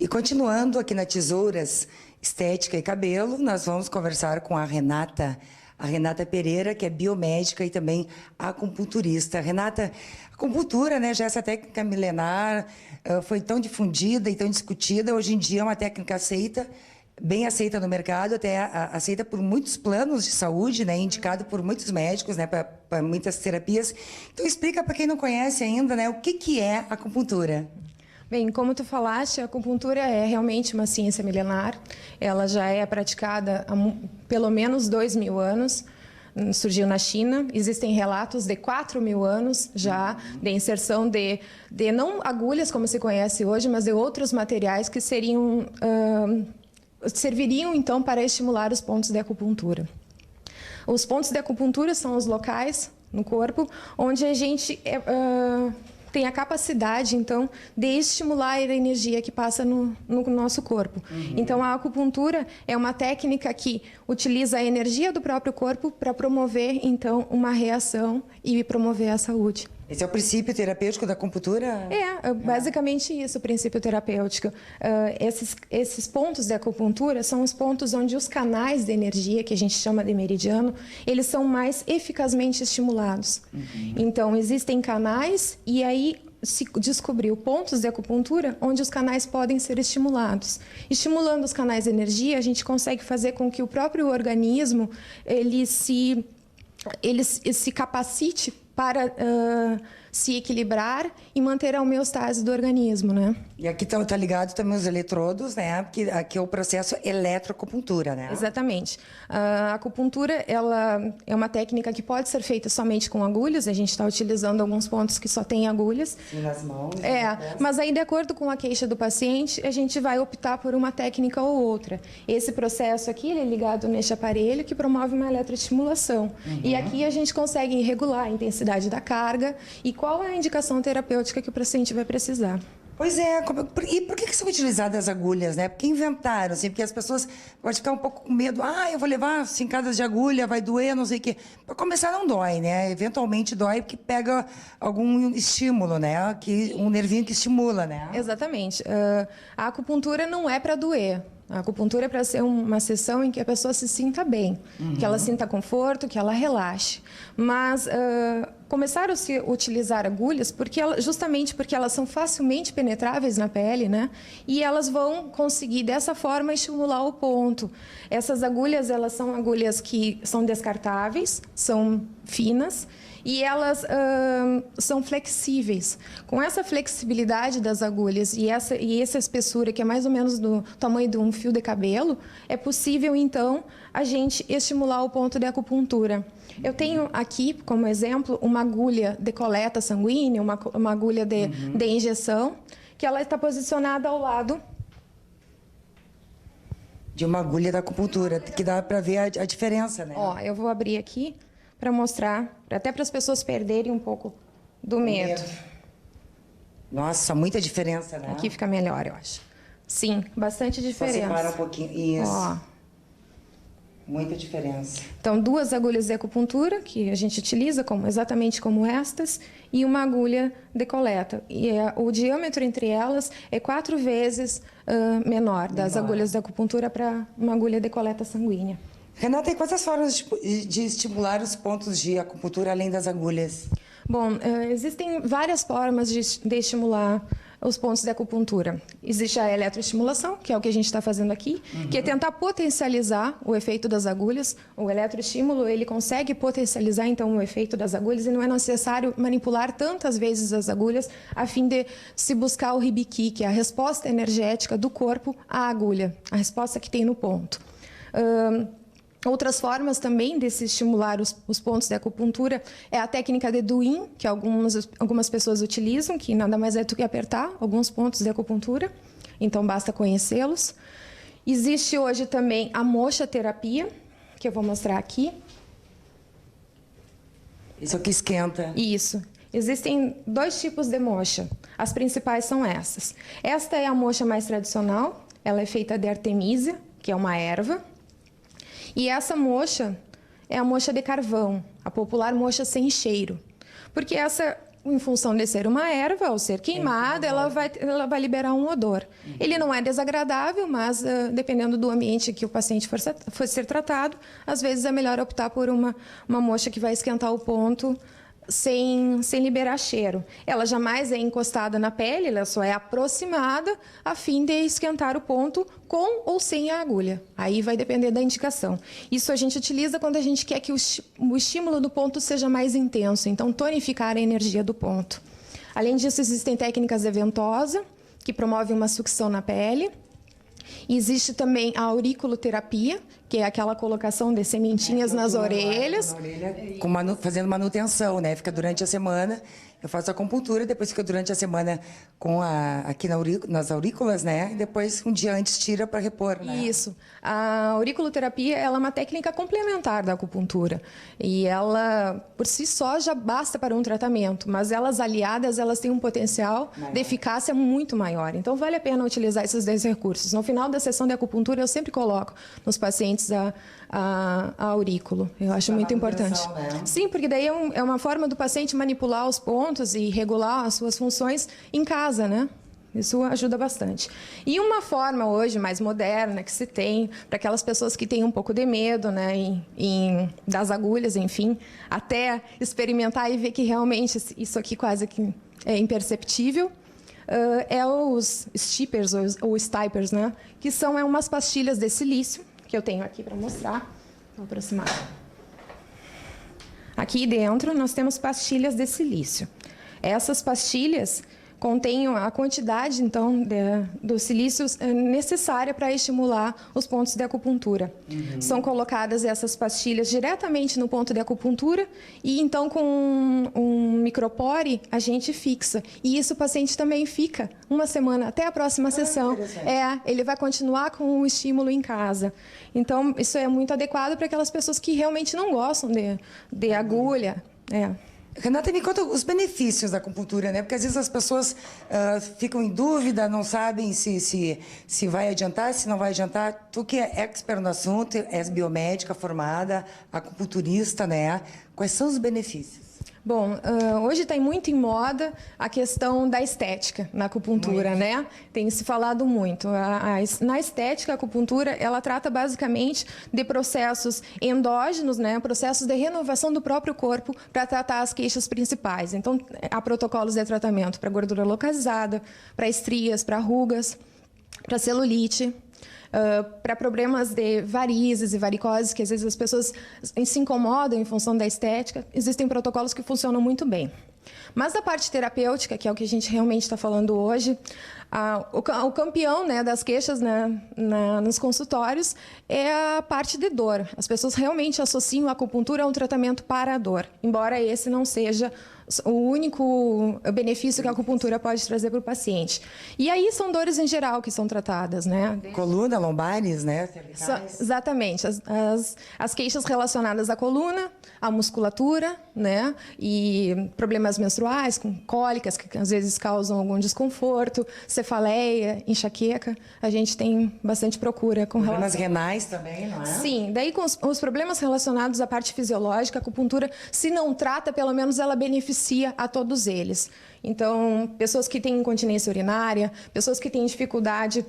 continuando aqui na Tesouras Estética e Cabelo, nós vamos conversar com a Renata Pereira, que é biomédica e também acupunturista. Renata, a acupuntura, né, já essa técnica milenar, foi tão difundida e tão discutida, hoje em dia é uma técnica aceita, bem aceita no mercado, até aceita por muitos planos de saúde, né, indicado por muitos médicos, né, para muitas terapias. Então explica para quem não conhece ainda, né, o que é a acupuntura. Bem, como tu falaste, a acupuntura é realmente uma ciência milenar. Ela já é praticada há pelo menos 2.000 anos. Surgiu na China. Existem relatos de 4.000 anos já de inserção de não agulhas, como se conhece hoje, mas de outros materiais que serviriam, então, para estimular os pontos de acupuntura. Os pontos de acupuntura são os locais no corpo onde a gente tem a capacidade, então, de estimular a energia que passa no nosso corpo. Então, a acupuntura é uma técnica que utiliza a energia do próprio corpo para promover, então, uma reação e promover a saúde. Esse é o princípio terapêutico da acupuntura? É basicamente isso, o princípio terapêutico. Esses pontos de acupuntura são os pontos onde os canais de energia, que a gente chama de meridiano, eles são mais eficazmente estimulados. Então, existem canais e aí se descobriu pontos de acupuntura onde os canais podem ser estimulados. Estimulando os canais de energia, a gente consegue fazer com que o próprio organismo ele se capacite para se equilibrar e manter a homeostase do organismo, né? E aqui tá ligado também os eletrodos, né? Porque aqui é o processo eletroacupuntura, né? Exatamente. A acupuntura, ela é uma técnica que pode ser feita somente com agulhas. A gente está utilizando alguns pontos que só tem agulhas. E nas mãos. Mas aí, de acordo com a queixa do paciente, a gente vai optar por uma técnica ou outra. Esse processo aqui, ele é ligado neste aparelho que promove uma eletroestimulação. E aqui a gente consegue regular a intensidade da carga e qual é a indicação terapêutica que o paciente vai precisar. Pois é, e por que são utilizadas agulhas, né? Porque inventaram, assim, porque as pessoas podem ficar um pouco com medo. Eu vou levar 5 de agulha, vai doer, não sei o quê. Para começar, não dói, né? Eventualmente dói porque pega algum estímulo, né? Um nervinho que estimula, né? Exatamente. A acupuntura não é para doer. A acupuntura é para ser uma sessão em que a pessoa se sinta bem, que ela sinta conforto, que ela relaxe. Mas começaram a se utilizar agulhas justamente porque elas são facilmente penetráveis na pele, né? E elas vão conseguir, dessa forma, estimular o ponto. Essas agulhas, elas são agulhas que são descartáveis, são finas, e elas são flexíveis. Com essa flexibilidade das agulhas e essa espessura, que é mais ou menos do tamanho de um fio de cabelo, é possível, então, a gente estimular o ponto de acupuntura. Eu tenho aqui, como exemplo, uma agulha de coleta sanguínea, uma agulha de injeção, que ela está posicionada ao lado de uma agulha da acupuntura, que dá para ver a diferença, né? Eu vou abrir aqui para mostrar, até para as pessoas perderem um pouco do medo. Nossa, muita diferença, né? Aqui fica melhor, eu acho. Sim, bastante diferença. Só separa um pouquinho. Isso. Muita diferença. Então, 2 agulhas de acupuntura, que a gente utiliza exatamente como estas, e uma agulha de coleta. E o diâmetro entre elas é 4 vezes menor das agulhas de acupuntura para uma agulha de coleta sanguínea. Renata, e quais formas de estimular os pontos de acupuntura além das agulhas? Bom, existem várias formas de estimular os pontos de acupuntura. Existe a eletroestimulação, que é o que a gente está fazendo aqui, que é tentar potencializar o efeito das agulhas. O eletroestímulo, ele consegue potencializar, então, o efeito das agulhas e não é necessário manipular tantas vezes as agulhas a fim de se buscar o ribiqui, que é a resposta energética do corpo à agulha, a resposta que tem no ponto. Outras formas também de se estimular os pontos de acupuntura é a técnica de Duin, que algumas pessoas utilizam, que nada mais é do que apertar alguns pontos de acupuntura, então basta conhecê-los. Existe hoje também a moxa terapia, que eu vou mostrar aqui. Isso aqui esquenta. Isso. Existem 2 tipos de moxa. As principais são essas. Esta é a moxa mais tradicional, ela é feita de artemisia, que é uma erva. E essa moxa é a moxa de carvão, a popular moxa sem cheiro. Porque essa em função de ser uma erva, ao ser queimada, ela vai liberar um odor. Ele não é desagradável, mas dependendo do ambiente que o paciente for ser tratado, às vezes é melhor optar por uma moxa que vai esquentar o ponto sem liberar cheiro. Ela jamais é encostada na pele, ela só é aproximada a fim de esquentar o ponto com ou sem a agulha. Aí vai depender da indicação. Isso a gente utiliza quando a gente quer que o estímulo do ponto seja mais intenso, então tonificar a energia do ponto. Além disso, existem técnicas de ventosa, que promovem uma sucção na pele. Existe também a auriculoterapia, que é aquela colocação de sementinhas nas orelhas. Fazendo manutenção, né? Fica durante a semana, eu faço a acupuntura, depois fica durante a semana aqui nas aurículas, né? E depois, um dia antes, tira para repor, né? Isso. A auriculoterapia, ela é uma técnica complementar da acupuntura. E ela, por si só, já basta para um tratamento. Mas elas aliadas, elas têm um potencial de eficácia muito maior. Então, vale a pena utilizar esses 10 recursos. No final da sessão de acupuntura, eu sempre coloco nos pacientes a aurículo. Eu acho muito importante. Né? Sim, porque daí é uma forma do paciente manipular os pontos e regular as suas funções em casa, né? Isso ajuda bastante. E uma forma hoje mais moderna que se tem para aquelas pessoas que têm um pouco de medo, né, das agulhas, enfim, até experimentar e ver que realmente isso aqui quase que é imperceptível, é os stippers ou stipers, né, que são umas pastilhas de silício que eu tenho aqui para mostrar. Vou aproximar. Aqui dentro nós temos pastilhas de silício. Essas pastilhas contêm a quantidade, então, do silício necessária para estimular os pontos de acupuntura. São colocadas essas pastilhas diretamente no ponto de acupuntura e, então, com um micropore, a gente fixa. E isso o paciente também fica uma semana, até a próxima sessão. Ele vai continuar com o estímulo em casa. Então, isso é muito adequado para aquelas pessoas que realmente não gostam de agulha. Renata, me conta os benefícios da acupuntura, né? Porque às vezes as pessoas ficam em dúvida, não sabem se vai adiantar, se não vai adiantar. Tu que é expert no assunto, és biomédica formada, acupunturista, né? Quais são os benefícios? Bom, hoje está muito em moda a questão da estética na acupuntura, né? Tem se falado muito. Na estética, a acupuntura, ela trata basicamente de processos endógenos, né? Processos de renovação do próprio corpo para tratar as queixas principais. Então, há protocolos de tratamento para gordura localizada, para estrias, para rugas, para celulite. Para problemas de varizes e varicoses, que às vezes as pessoas se incomodam em função da estética, existem protocolos que funcionam muito bem. Mas a parte terapêutica, que é o que a gente realmente está falando hoje, o campeão, né, das queixas, né, nos consultórios é a parte de dor. As pessoas realmente associam a acupuntura a um tratamento para a dor, embora esse não seja o único benefício que a acupuntura pode trazer para o paciente. E aí são dores em geral que são tratadas, né? Coluna, lombares, né? Exatamente. As queixas relacionadas à coluna, à musculatura, né? E problemas menstruais, com cólicas, que às vezes causam algum desconforto, cefaleia, enxaqueca. A gente tem bastante procura com relação... Problemas renais também, não é? Sim. Daí, com os problemas relacionados à parte fisiológica, a acupuntura, se não trata, pelo menos ela beneficia a todos eles. Então, pessoas que têm incontinência urinária, pessoas que têm dificuldade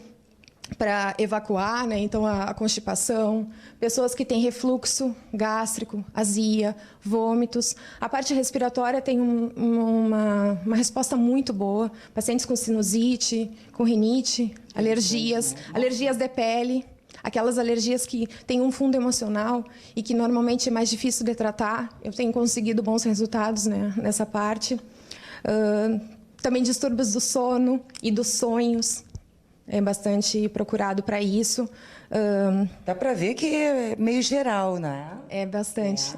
para evacuar, né? Então a constipação, pessoas que têm refluxo gástrico, azia, vômitos. A parte respiratória tem uma resposta muito boa. Pacientes com sinusite, com rinite, alergias de pele. Aquelas alergias que têm um fundo emocional e que normalmente é mais difícil de tratar. Eu tenho conseguido bons resultados, né, nessa parte. Também distúrbios do sono e dos sonhos. É bastante procurado para isso. Dá para ver que é meio geral, né? É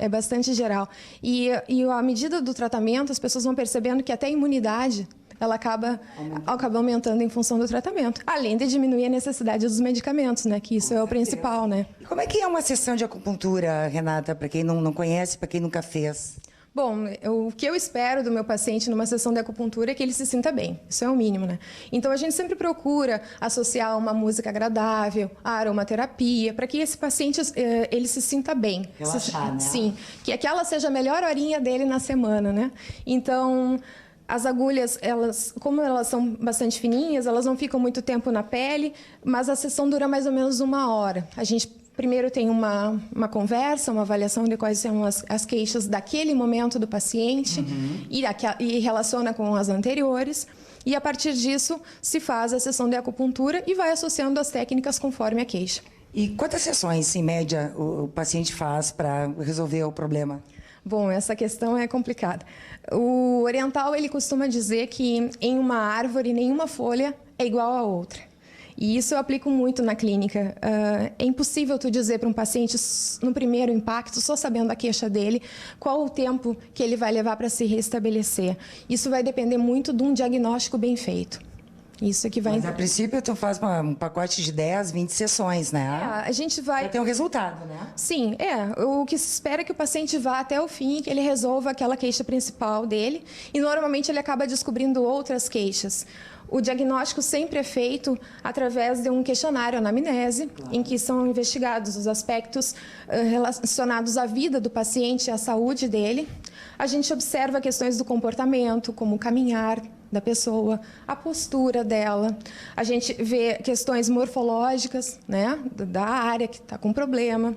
bastante geral. E à medida do tratamento, as pessoas vão percebendo que até a imunidade ela acaba aumentando em função do tratamento. Além de diminuir a necessidade dos medicamentos, né? Que isso é o principal, né? E como é que é uma sessão de acupuntura, Renata, para quem não conhece, para quem nunca fez? Bom, o que eu espero do meu paciente numa sessão de acupuntura é que ele se sinta bem. Isso é o mínimo, né? Então, a gente sempre procura associar uma música agradável, a aromaterapia, para que esse paciente ele se sinta bem. Relaxar, né? Sim, que aquela seja a melhor horinha dele na semana, né? Então, as agulhas, como elas são bastante fininhas, elas não ficam muito tempo na pele, mas a sessão dura mais ou menos 1 hora. A gente primeiro tem uma conversa, uma avaliação de quais são as queixas daquele momento do paciente e relaciona com as anteriores. E, a partir disso, se faz a sessão de acupuntura e vai associando as técnicas conforme a queixa. E quantas sessões, em média, o paciente faz para resolver o problema? Bom, essa questão é complicada. O oriental ele costuma dizer que em uma árvore nenhuma folha é igual a outra. E isso eu aplico muito na clínica. É impossível tu dizer para um paciente, no primeiro impacto, só sabendo a queixa dele, qual o tempo que ele vai levar para se restabelecer. Isso vai depender muito de um diagnóstico bem feito. Isso é que vai... Mas, a princípio, tu faz um pacote de 10, 20 sessões, né? A gente vai... Pra ter um resultado, né? Sim, o que se espera é que o paciente vá até o fim, que ele resolva aquela queixa principal dele. E, normalmente, ele acaba descobrindo outras queixas. O diagnóstico sempre é feito através de um questionário, anamnese, em que são investigados os aspectos relacionados à vida do paciente e à saúde dele. A gente observa questões do comportamento, como o caminhar da pessoa, a postura dela. A gente vê questões morfológicas, né, da área que está com problema.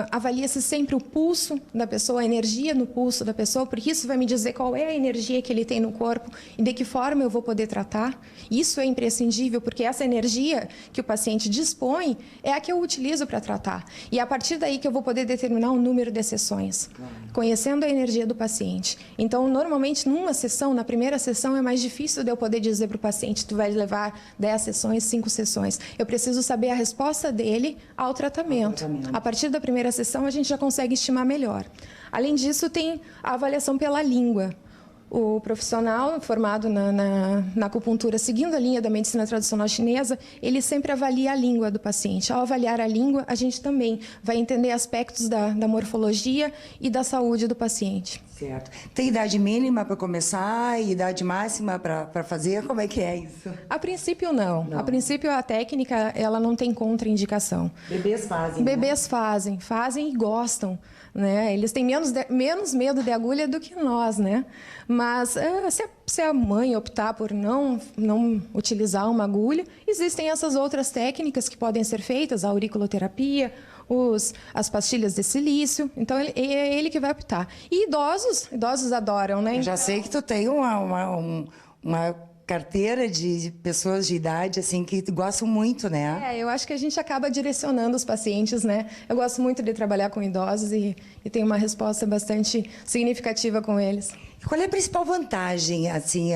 Avalia-se sempre o pulso da pessoa, a energia no pulso da pessoa, porque isso vai me dizer qual é a energia que ele tem no corpo e de que forma eu vou poder tratar. Isso é imprescindível, porque essa energia que o paciente dispõe é a que eu utilizo para tratar. E é a partir daí que eu vou poder determinar o número de sessões, conhecendo a energia do paciente. Então, normalmente, numa sessão, na primeira sessão, é mais difícil de eu poder dizer para o paciente, tu vai levar 10 sessões, 5 sessões. Eu preciso saber a resposta dele ao tratamento. A partir da primeira sessão, a gente já consegue estimar melhor. Além disso, tem a avaliação pela língua. O profissional formado na acupuntura, seguindo a linha da medicina tradicional chinesa, ele sempre avalia a língua do paciente. Ao avaliar a língua, a gente também vai entender aspectos da morfologia e da saúde do paciente. Certo. Tem idade mínima para começar e idade máxima para fazer? Como é que é isso? A princípio, não. A princípio, a técnica ela não tem contraindicação. Bebês fazem, Bebês fazem e gostam. Né? Eles têm menos medo de agulha do que nós, né? Mas se a mãe optar por não utilizar uma agulha, existem essas outras técnicas que podem ser feitas, a auriculoterapia, as pastilhas de silício. Então, é ele que vai optar. E idosos adoram, né? Eu já sei que tu tem uma carteira de pessoas de idade assim que gostam muito, né? Eu acho que a gente acaba direcionando os pacientes, né? Eu gosto muito de trabalhar com idosos e tenho uma resposta bastante significativa com eles. E qual é a principal vantagem, assim,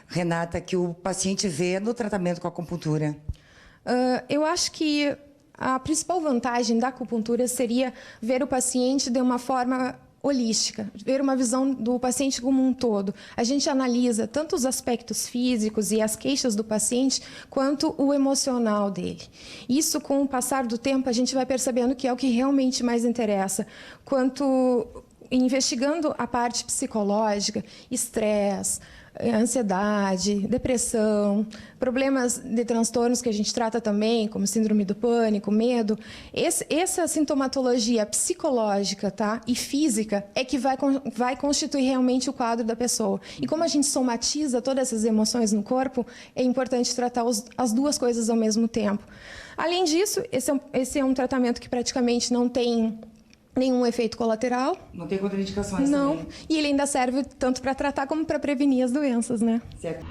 Renata, que o paciente vê no tratamento com a acupuntura? Eu acho que a principal vantagem da acupuntura seria ver o paciente de uma forma holística, ver uma visão do paciente como um todo. A gente analisa tanto os aspectos físicos e as queixas do paciente, quanto o emocional dele. Isso, com o passar do tempo, a gente vai percebendo que é o que realmente mais interessa. Investigando a parte psicológica, estresse, ansiedade, depressão, problemas de transtornos que a gente trata também, como síndrome do pânico, medo. Essa sintomatologia psicológica, tá, e física é que vai constituir realmente o quadro da pessoa. E como a gente somatiza todas essas emoções no corpo, é importante tratar as duas coisas ao mesmo tempo. Além disso, esse é um tratamento que praticamente não tem nenhum efeito colateral. Não tem contraindicações Não. também. E ele ainda serve tanto para tratar como para prevenir as doenças, né? Certo.